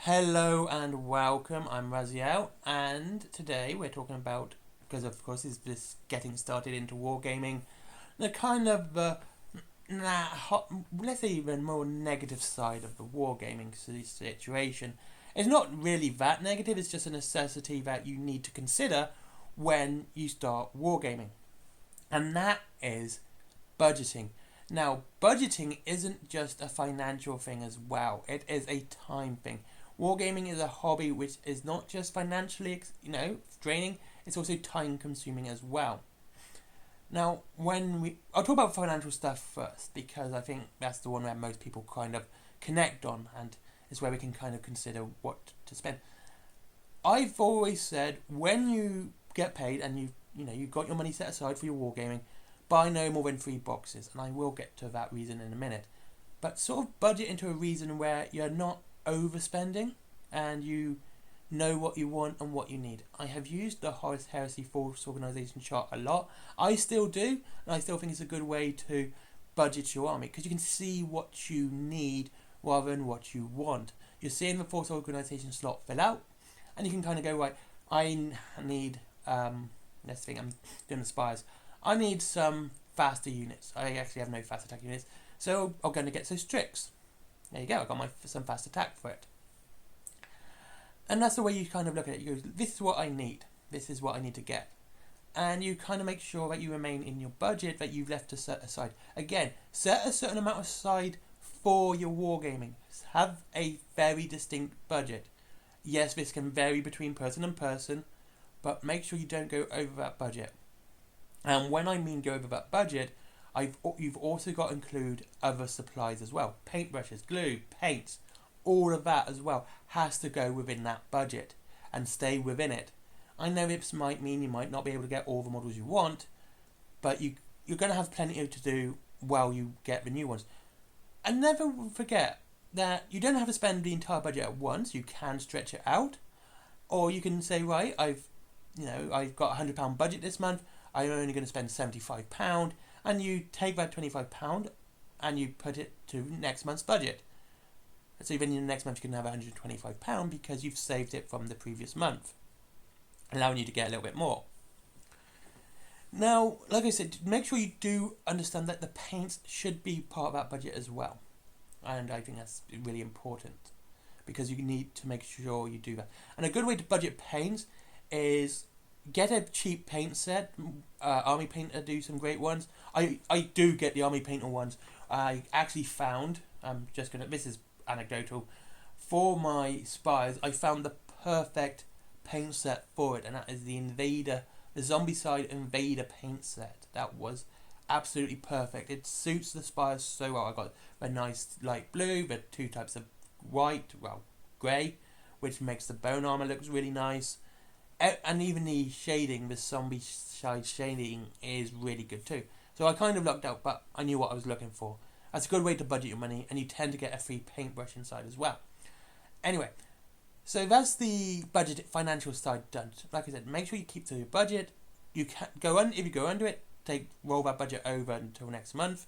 Hello and welcome, I'm Raziel, and today we're talking about, because of course it's this getting started into wargaming, the kind of, let's say even more negative side of the wargaming situation. It's not really that negative, it's just a necessity that you need to consider when you start wargaming. And that is budgeting. Now, budgeting isn't just a financial thing as well, it is a time thing. Wargaming is a hobby which is not just financially, draining, it's also time consuming as well. Now, I'll talk about financial stuff first because I think that's the one where most people kind of connect on and it's where we can kind of consider what to spend. I've always said when you get paid and you've got your money set aside for your wargaming, buy no more than 3 boxes, and I will get to that reason in a minute. But sort of budget into a reason where you're not overspending and you know what you want and what you need. I have used the Horus Heresy Force Organisation chart a lot. I still do, and I still think it's a good way to budget your army because you can see what you need rather than what you want. You're seeing the Force Organisation slot fill out, and you can kind of go, right, I need, let's think, I'm doing the Spires. I need some faster units. I actually have no fast attack units, so I'm going to get some Strix. There you go, I got some fast attack for it. And that's the way you kind of look at it. You go, this is what I need. This is what I need to get. And you kind of make sure that you remain in your budget that you've left to set aside. Again, set a certain amount aside for your wargaming. Have a very distinct budget. Yes, this can vary between person and person, but make sure you don't go over that budget. And when I mean go over that budget, you've also got to include other supplies as well. Paintbrushes, glue, paints, all of that as well has to go within that budget and stay within it. I know this might mean you might not be able to get all the models you want, but you're going to have plenty to do while you get the new ones. And never forget that you don't have to spend the entire budget at once. You can stretch it out, or you can say, right, I've got a £100 budget this month. I'm only going to spend £75, and you take that £25 and you put it to next month's budget. So even in the next month you can have £125 because you've saved it from the previous month, allowing you to get a little bit more. Now, like I said, make sure you do understand that the paints should be part of that budget as well. And I think that's really important because you need to make sure you do that. And a good way to budget paints is get a cheap paint set. Army Painter do some great ones. I do get the Army Painter ones. I actually found, this is anecdotal, for my Spires, I found the perfect paint set for it, and that is the Zombicide Invader paint set. That was absolutely perfect. It suits the Spires so well. I got a nice light blue, the 2 types of white, grey, which makes the bone armor looks really nice. And even the shading, the Zombicide shading is really good too. So I kind of lucked out, but I knew what I was looking for. That's a good way to budget your money, and you tend to get a free paintbrush inside as well. Anyway, so that's the budget financial side done. Like I said, make sure you keep to your budget. You can if you go under it, roll that budget over until next month,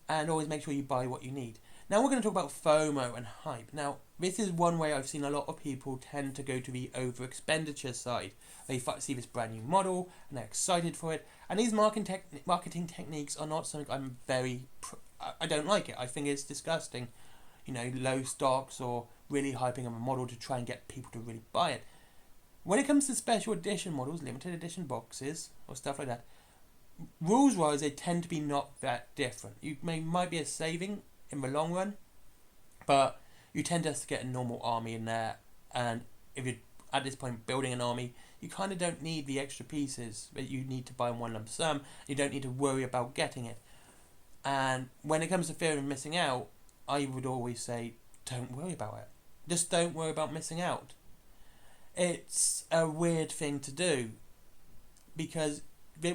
and always make sure you buy what you need. Now we're going to talk about FOMO and hype. Now, this is one way I've seen a lot of people tend to go to the over-expenditure side. They see this brand new model and they're excited for it. And these marketing techniques are not something I don't like it. I think it's disgusting. Low stocks or really hyping up a model to try and get people to really buy it. When it comes to special edition models, limited edition boxes or stuff like that, rules-wise they tend to be not that different. You might be a saving in the long run, but you tend to get a normal army in there, and if you're at this point building an army, you kind of don't need the extra pieces that you need to buy in one lump sum. You don't need to worry about getting it. And when it comes to fear of missing out, I would always say don't worry about it. Just don't worry about missing out. It's a weird thing to do because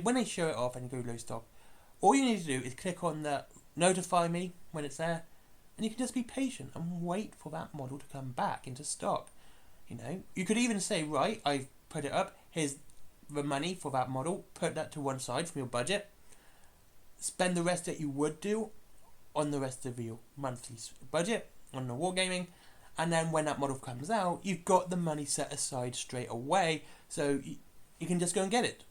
when they show it off and you go low stock, all you need to do is click on the notify me when it's there, and you can just be patient and wait for that model to come back into stock. You could even say, right, I've put it up, here's the money for that model, put that to one side from your budget, spend the rest that you would do on the rest of your monthly budget on the wargaming, And then when that model comes out, you've got the money set aside straight away, so you can just go and get it.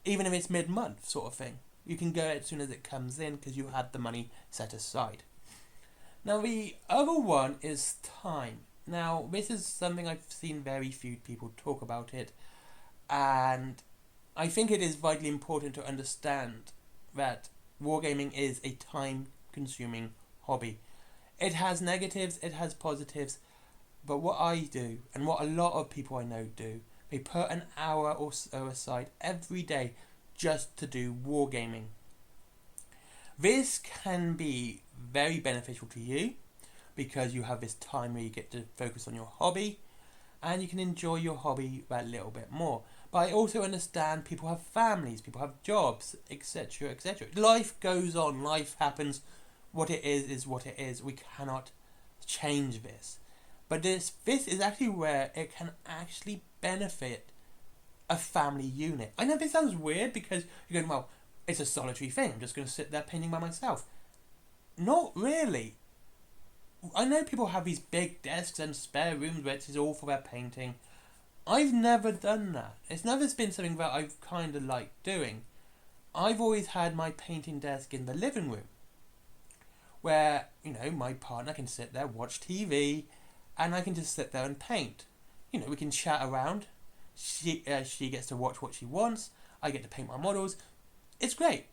Even if it's mid-month sort of thing. You can go as soon as it comes in because you had the money set aside. Now the other one is time. Now this is something I've seen very few people talk about it, and I think it is vitally important to understand that wargaming is a time-consuming hobby. It has negatives, it has positives, but what I do, and what a lot of people I know do, they put an hour or so aside every day just to do wargaming. This can be very beneficial to you because you have this time where you get to focus on your hobby and you can enjoy your hobby that little bit more. But I also understand people have families, people have jobs, etc, etc. Life goes on, life happens. What it is what it is. We cannot change this. But this is actually where it can actually benefit a family unit. I know this sounds weird because you're going, well, it's a solitary thing. I'm just going to sit there painting by myself. Not really. I know people have these big desks and spare rooms where it's all for their painting. I've never done that. It's never been something that I've kind of liked doing. I've always had my painting desk in the living room, where, you know, my partner can sit there, watch TV, and I can just sit there and paint. You know, we can chat around. She gets to watch what she wants. I get to paint my models. It's great.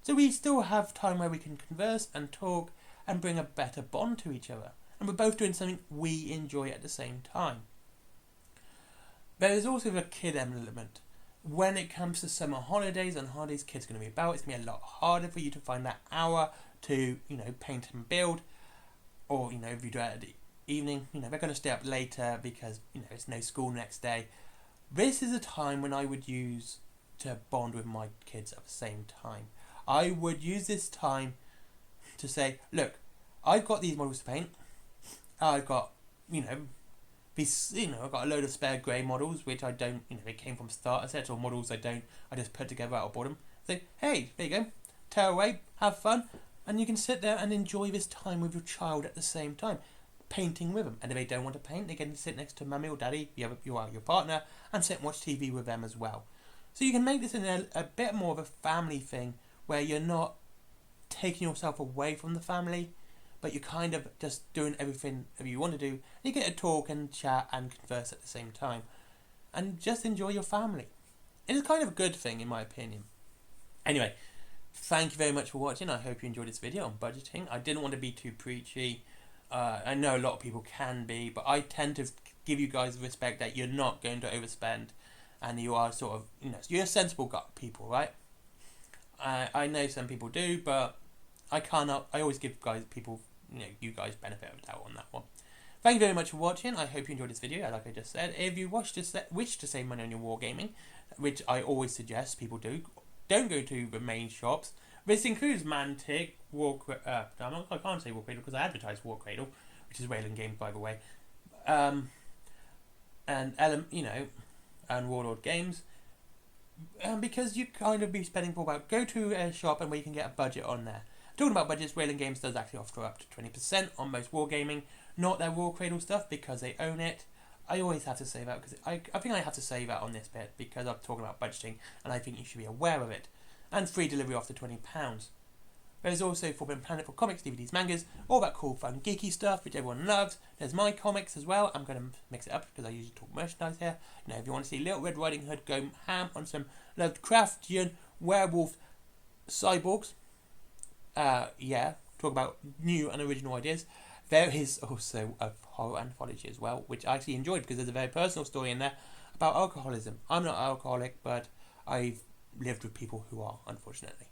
So we still have time where we can converse and talk and bring a better bond to each other. And we're both doing something we enjoy at the same time. There is also the kid element. When it comes to summer holidays and holidays kids are going to be about, it's going to be a lot harder for you to find that hour to, you know, paint and build. Or, you know, if you do it at the evening, you know, they're going to stay up later because, you know, it's no school next day. This is a time when I would use to bond with my kids at the same time. I would use this time to say, look, I've got these models to paint. I've got, you know, I've got a load of spare grey models which I don't, you know, they came from starter sets or models I just put together out of boredom. So, hey, there you go, tear away, have fun, and you can sit there and enjoy this time with your child at the same time, painting with them. And if they don't want to paint, they can sit next to mummy or daddy, your partner, and sit and watch TV with them as well. So you can make this a bit more of a family thing where you're not taking yourself away from the family, but you're kind of just doing everything that you want to do. And you get to talk and chat and converse at the same time. And just enjoy your family. It is kind of a good thing in my opinion. Anyway, thank you very much for watching. I hope you enjoyed this video on budgeting. I didn't want to be too preachy. I know a lot of people can be, but I tend to give you guys respect that you're not going to overspend. And you are sort of, you know, you're sensible people, right? I know some people do, but I always give people, you know, you guys benefit of the doubt on that one. Thank you very much for watching. I hope you enjoyed this video. Like I just said, if you wish to save money on your wargaming, which I always suggest people do, don't go to the main shops. This includes Mantic, I can't say War Cradle because I advertise War Cradle, which is Wayland Games, by the way, and and Warlord Games, because you kind of be spending for about, go to a shop and where you can get a budget on there. Talking about budgets, Wayland Games does actually offer up to 20% on most wargaming, not their War Cradle stuff because they own it. I always have to say that because I think I have to say that on this bit because I'm talking about budgeting and I think you should be aware of it. And free delivery after £20. There's also Forbidden Planet for comics, DVDs, mangas, all that cool, fun, geeky stuff which everyone loves. There's my comics as well. I'm going to mix it up because I usually talk merchandise here. You know, if you want to see Little Red Riding Hood go ham on some Lovecraftian werewolf cyborgs, talk about new and original ideas. There is also a horror anthology as well, which I actually enjoyed because there's a very personal story in there about alcoholism. I'm not alcoholic, but I've lived with people who are, unfortunately.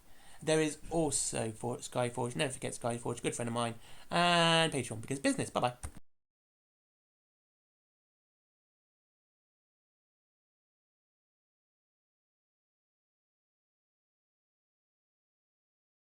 There is also for Skyforge, never forget Skyforge, good friend of mine, and Patreon because business. Bye bye.